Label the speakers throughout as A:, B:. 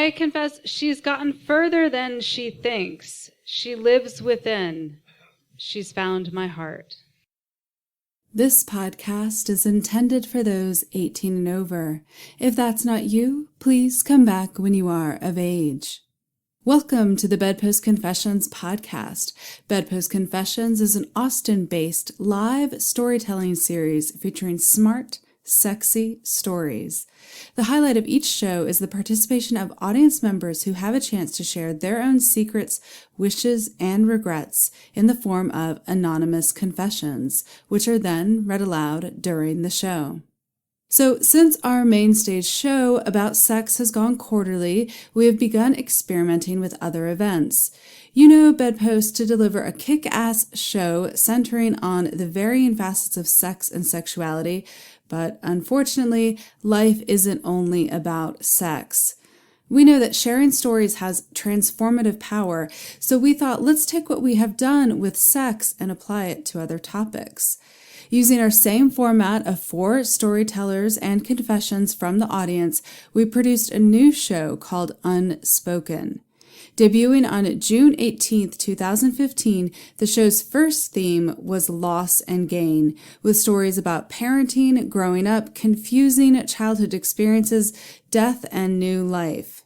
A: I confess she's gotten further than she thinks. She lives within. She's found my heart.
B: This podcast is intended for those 18 and over. If that's not you, please come back when you are of age. Welcome to the BedPost Confessions podcast. BedPost Confessions is an Austin-based live storytelling series featuring smart, sexy stories. The highlight of each show is the participation of audience members who have a chance to share their own secrets, wishes, and regrets in the form of anonymous confessions, which are then read aloud during the show. So, since our main stage show about sex has gone quarterly, we have begun experimenting with other events. You know BedPost to deliver a kick-ass show centering on the varying facets of sex and sexuality, but unfortunately, life isn't only about sex. We know that sharing stories has transformative power, so we thought let's take what we have done with sex and apply it to other topics. Using our same format of 4 storytellers and confessions from the audience, we produced a new show called UnSpoken. Debuting on June 18, 2015, the show's first theme was loss and gain, with stories about parenting, growing up, confusing childhood experiences, death, and new life.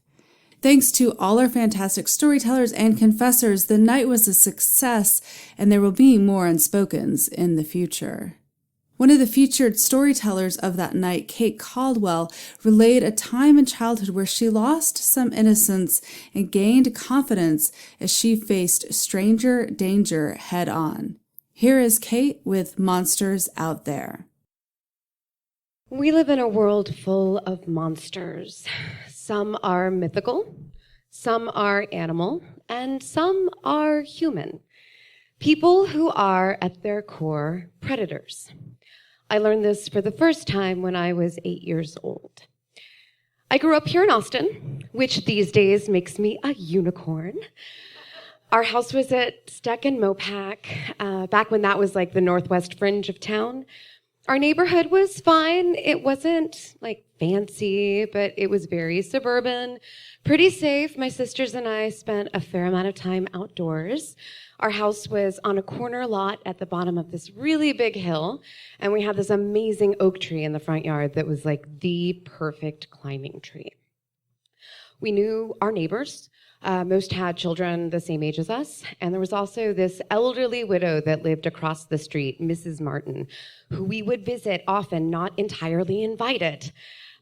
B: Thanks to all our fantastic storytellers and confessors, the night was a success, and there will be more Unspokens in the future. One of the featured storytellers of that night, Kate Caldwell, relayed a time in childhood where she lost some innocence and gained confidence as she faced stranger danger head on. Here is Kate with Monsters Out There.
C: We live in a world full of monsters. Some are mythical, some are animal, and some are human. People who are, at their core, predators. I learned this for the first time when I was 8 years old. I grew up here in Austin, which these days makes me a unicorn. Our house was at Steck and Mopac, back when that was like the northwest fringe of town. Our neighborhood was fine. It wasn't like fancy, but it was very suburban, pretty safe. My sisters and I spent a fair amount of time outdoors. Our house was on a corner lot at the bottom of this really big hill, and we had this amazing oak tree in the front yard that was like the perfect climbing tree. We knew our neighbors. Most had children the same age as us, and there was also this elderly widow that lived across the street, Mrs. Martin, who we would visit often, not entirely invited.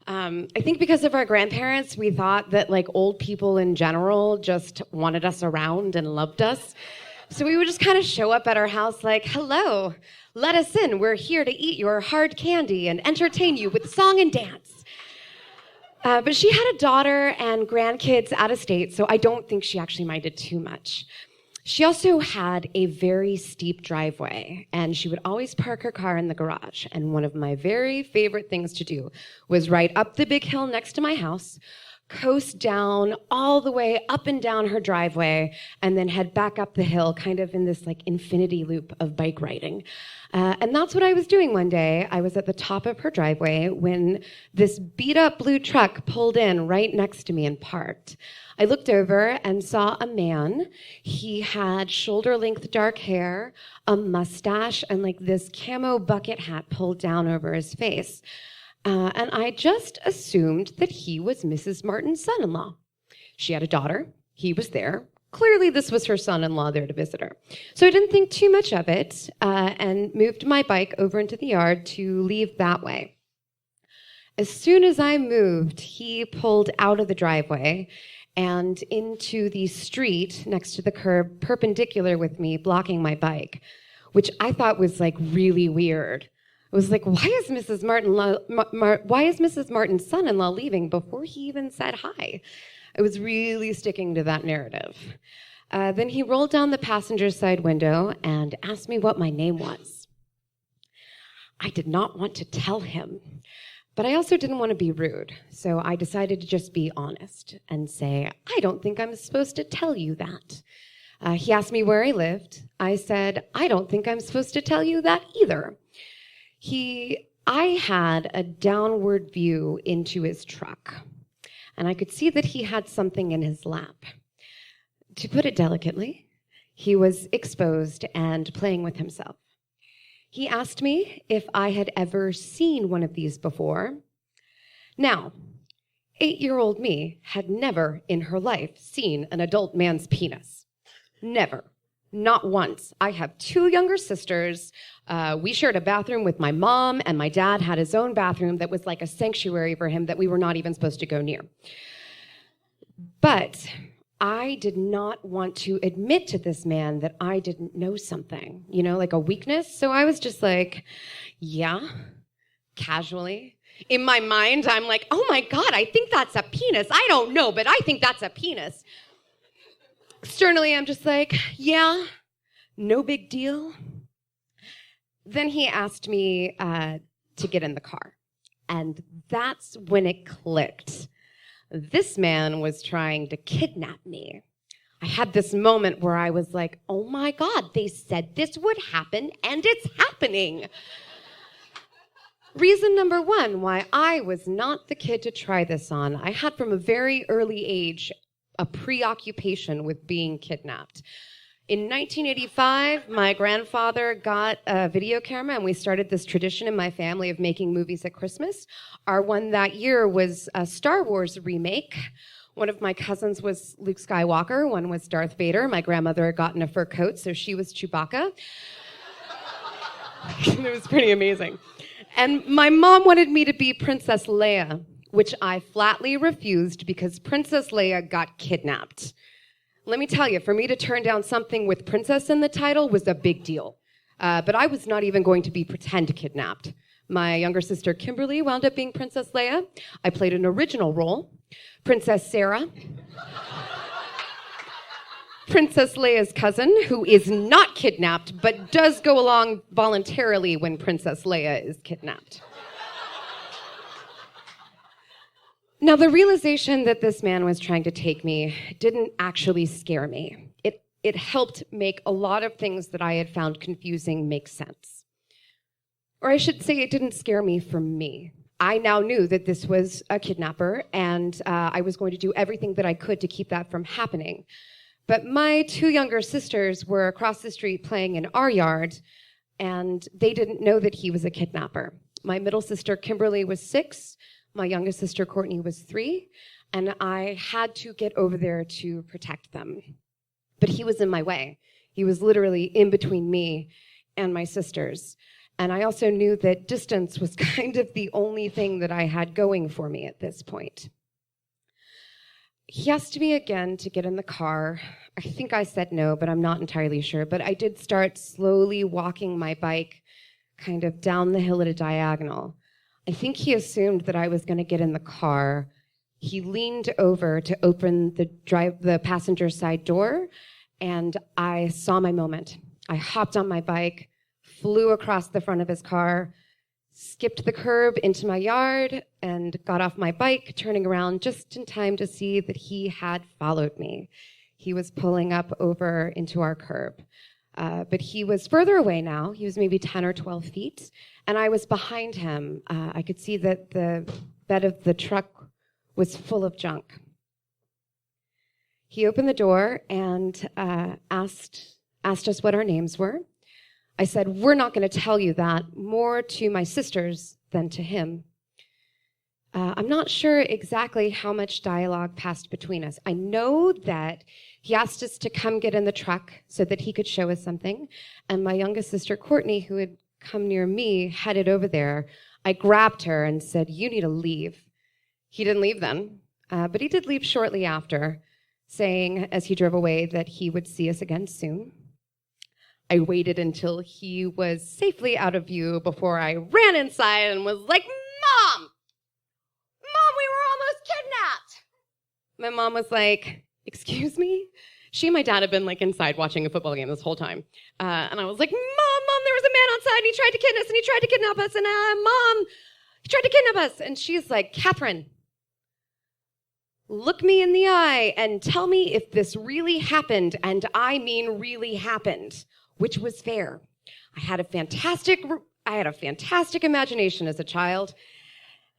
C: I think because of our grandparents, we thought that like old people in general just wanted us around and loved us. So we would just kind of show up at our house like, hello, let us in. We're here to eat your hard candy and entertain you with song and dance. But she had a daughter and grandkids out of state, so I don't think she actually minded too much. She also had a very steep driveway, and she would always park her car in the garage. And one of my very favorite things to do was ride up the big hill next to my house, coast down all the way up and down her driveway, and then head back up the hill, kind of in this like infinity loop of bike riding. And that's what I was doing one day. I was at the top of her driveway when this beat-up blue truck pulled in right next to me and parked. I looked over and saw a man. He had shoulder-length dark hair, a mustache, and like this camo bucket hat pulled down over his face. And I just assumed that he was Mrs. Martin's son-in-law. She had a daughter. He was there. Clearly, this was her son-in-law there to visit her. So I didn't think too much of it and moved my bike over into the yard to leave that way. As soon as I moved, he pulled out of the driveway and into the street next to the curb, perpendicular with me, blocking my bike, which I thought was like really weird. I was like, why is Mrs. Martin's son-in-law leaving before he even said hi? I was really sticking to that narrative. Then he rolled down the passenger side window and asked me what my name was. I did not want to tell him, but I also didn't want to be rude, so I decided to just be honest and say, I don't think I'm supposed to tell you that. He asked me where I lived. I said, I don't think I'm supposed to tell you that either. I had a downward view into his truck. and I could see that he had something in his lap. To put it delicately, he was exposed and playing with himself. He asked me if I had ever seen one of these before. Now, 8-year-old me had never in her life seen an adult man's penis. Never. Not once. I have 2 younger sisters. We shared a bathroom with my mom, and my dad had his own bathroom that was like a sanctuary for him that we were not even supposed to go near. But I did not want to admit to this man that I didn't know something, like a weakness. So I was just like, yeah, casually. In my mind, I'm like, oh my God, I think that's a penis. I don't know, but I think that's a penis. Externally, I'm just like, yeah, no big deal. Then he asked me to get in the car. And that's when it clicked. This man was trying to kidnap me. I had this moment where I was like, oh my God, they said this would happen, and it's happening. Reason number 1 why I was not the kid to try this on. I had from a very early age a preoccupation with being kidnapped. In 1985, my grandfather got a video camera, and we started this tradition in my family of making movies at Christmas. Our one that year was a Star Wars remake. One of my cousins was Luke Skywalker, one was Darth Vader. My grandmother had gotten a fur coat, so she was Chewbacca. It was pretty amazing. And my mom wanted me to be Princess Leia, which I flatly refused because Princess Leia got kidnapped. Let me tell you, for me to turn down something with princess in the title was a big deal. But I was not even going to be pretend kidnapped. My younger sister Kimberly wound up being Princess Leia. I played an original role, Princess Sarah. Princess Leia's cousin, who is not kidnapped, but does go along voluntarily when Princess Leia is kidnapped. Now, the realization that this man was trying to take me didn't actually scare me. It helped make a lot of things that I had found confusing make sense. Or I should say it didn't scare me for me. I now knew that this was a kidnapper, and I was going to do everything that I could to keep that from happening. But my 2 younger sisters were across the street playing in our yard, and they didn't know that he was a kidnapper. My middle sister Kimberly was 6. My youngest sister, Courtney, was 3, and I had to get over there to protect them. But he was in my way. He was literally in between me and my sisters. And I also knew that distance was kind of the only thing that I had going for me at this point. He asked me again to get in the car. I think I said no, but I'm not entirely sure. But I did start slowly walking my bike kind of down the hill at a diagonal. I think he assumed that I was going to get in the car. He leaned over to open the passenger side door, and I saw my moment. I hopped on my bike, flew across the front of his car, skipped the curb into my yard, and got off my bike, turning around just in time to see that he had followed me. He was pulling up over into our curb. But he was further away now. He was maybe 10 or 12 feet, and I was behind him. I could see that the bed of the truck was full of junk. He opened the door and asked us what our names were. I said, we're not going to tell you that, more to my sisters than to him. I'm not sure exactly how much dialogue passed between us. I know that he asked us to come get in the truck so that he could show us something. And my youngest sister, Courtney, who had come near me, headed over there. I grabbed her and said, you need to leave. He didn't leave then, but he did leave shortly after, saying as he drove away that he would see us again soon. I waited until he was safely out of view before I ran inside and was like, Mom! Mom, we were almost kidnapped! My mom was like, excuse me? She and my dad had been like inside watching a football game this whole time. And I was like, Mom, there was a man outside and he tried to kidnap us and he tried to kidnap us. And Mom, he tried to kidnap us. And she's like, Catherine, look me in the eye and tell me if this really happened, and I mean really happened, which was fair. I had a fantastic imagination as a child,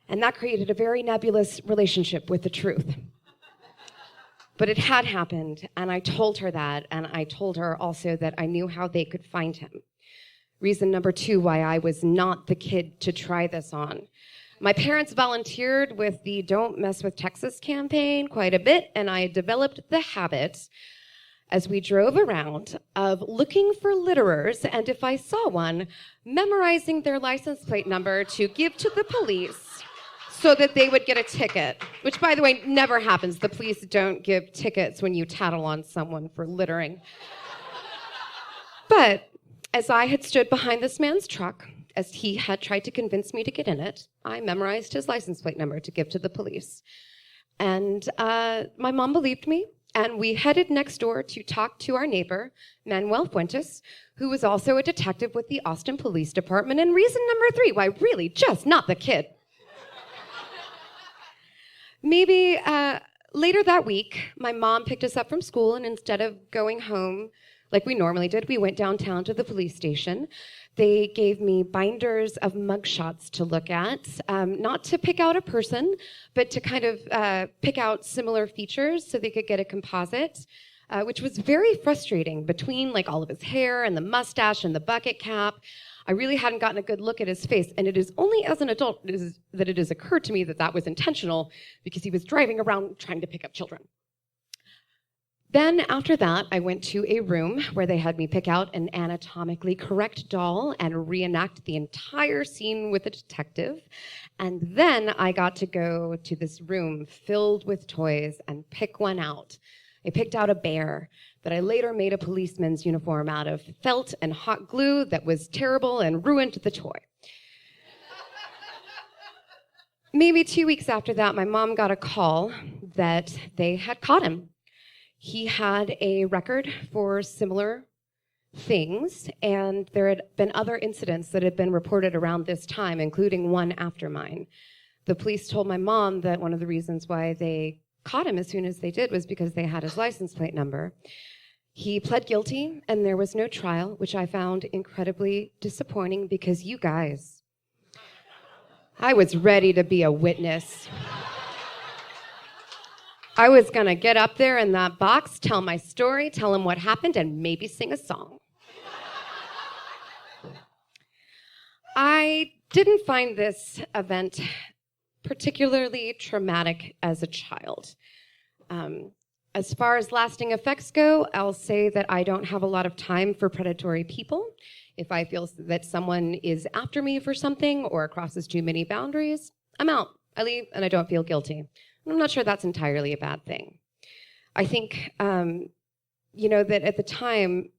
C: And that created a very nebulous relationship with the truth. But it had happened, and I told her that, and I told her also that I knew how they could find him. Reason number 2 why I was not the kid to try this on. My parents volunteered with the Don't Mess with Texas campaign quite a bit, and I developed the habit as we drove around of looking for litterers, and if I saw one, memorizing their license plate number to give to the police so that they would get a ticket, which, by the way, never happens. The police don't give tickets when you tattle on someone for littering. But as I had stood behind this man's truck, as he had tried to convince me to get in it, I memorized his license plate number to give to the police. And my mom believed me, and we headed next door to talk to our neighbor, Manuel Fuentes, who was also a detective with the Austin Police Department. And reason number 3 why really just not the kid. Maybe later that week, my mom picked us up from school, and instead of going home like we normally did, we went downtown to the police station. They gave me binders of mugshots to look at, not to pick out a person, but to kind of pick out similar features so they could get a composite, which was very frustrating between like all of his hair and the mustache and the bucket cap. I really hadn't gotten a good look at his face, and it is only as an adult that it has occurred to me that that was intentional because he was driving around trying to pick up children. Then after that, I went to a room where they had me pick out an anatomically correct doll and reenact the entire scene with a detective. And then I got to go to this room filled with toys and pick one out. I picked out a bear that I later made a policeman's uniform out of felt and hot glue that was terrible and ruined the toy. Maybe 2 weeks after that, my mom got a call that they had caught him. He had a record for similar things, and there had been other incidents that had been reported around this time, including one after mine. The police told my mom that one of the reasons why they caught him as soon as they did was because they had his license plate number. He pled guilty, and there was no trial, which I found incredibly disappointing because you guys, I was ready to be a witness. I was going to get up there in that box, tell my story, tell him what happened, and maybe sing a song. I didn't find this event particularly traumatic as a child. As far as lasting effects go, I'll say that I don't have a lot of time for predatory people. If I feel that someone is after me for something or crosses too many boundaries, I'm out. I leave, and I don't feel guilty. I'm not sure that's entirely a bad thing. I think, that at the time,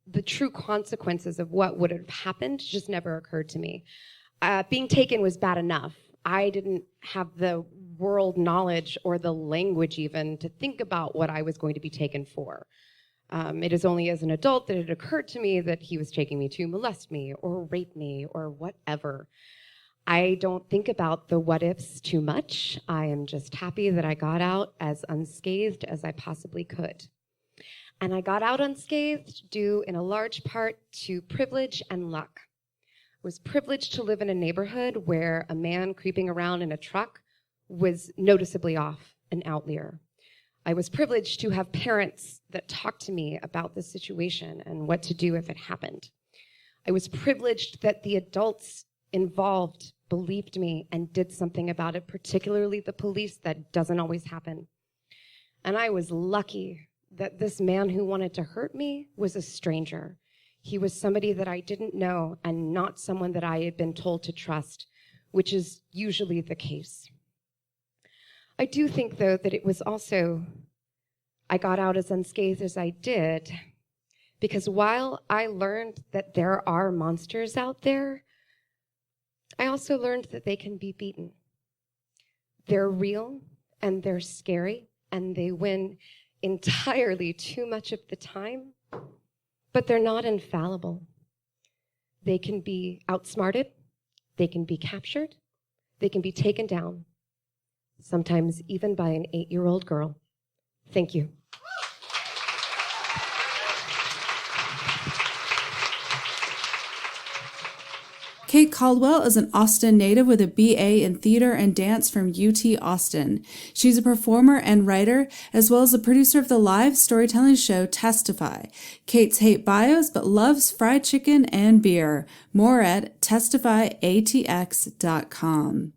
C: the true consequences of what would have happened just never occurred to me. Being taken was bad enough. I didn't have the world knowledge or the language even to think about what I was going to be taken for. It is only as an adult that it occurred to me that he was taking me to molest me or rape me or whatever. I don't think about the what ifs too much. I am just happy that I got out as unscathed as I possibly could. And I got out unscathed due in a large part to privilege and luck. I was privileged to live in a neighborhood where a man creeping around in a truck was noticeably off and outlier. I was privileged to have parents that talked to me about the situation and what to do if it happened. I was privileged that the adults involved believed me and did something about it, particularly the police. That doesn't always happen. And I was lucky that this man who wanted to hurt me was a stranger. He was somebody that I didn't know and not someone that I had been told to trust, which is usually the case. I do think, though, that it was also, I got out as unscathed as I did, because while I learned that there are monsters out there, I also learned that they can be beaten. They're real, and they're scary, and they win entirely too much of the time, but they're not infallible. They can be outsmarted, they can be captured, they can be taken down, sometimes even by an 8-year-old girl. Thank you.
B: Kate Caldwell is an Austin native with a BA in theater and dance from UT Austin. She's a performer and writer, as well as a producer of the live storytelling show Testify. Kate's hate bios, but loves fried chicken and beer. More at testifyatx.com.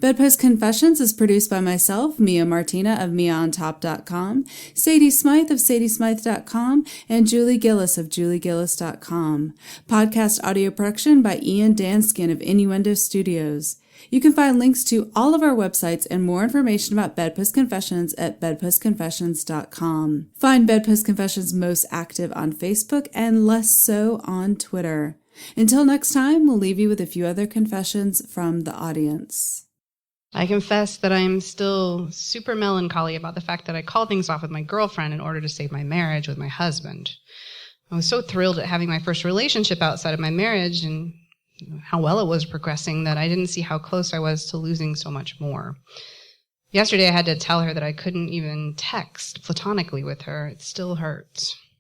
B: BedPost Confessions is produced by myself, Mia Martina of MiaOnTop.com, Sadie Smythe of SadieSmythe.com, and Julie Gillis of JulieGillis.com. Podcast audio production by Ian Danskin of Innuendo Studios. You can find links to all of our websites and more information about BedPost Confessions at bedpostconfessions.com. Find BedPost Confessions most active on Facebook and less so on Twitter. Until next time, we'll leave you with a few other confessions from the audience.
D: I confess that I'm still super melancholy about the fact that I called things off with my girlfriend in order to save my marriage with my husband. I was so thrilled at having my first relationship outside of my marriage and how well it was progressing that I didn't see how close I was to losing so much more. Yesterday I had to tell her that I couldn't even text platonically with her. It still hurts.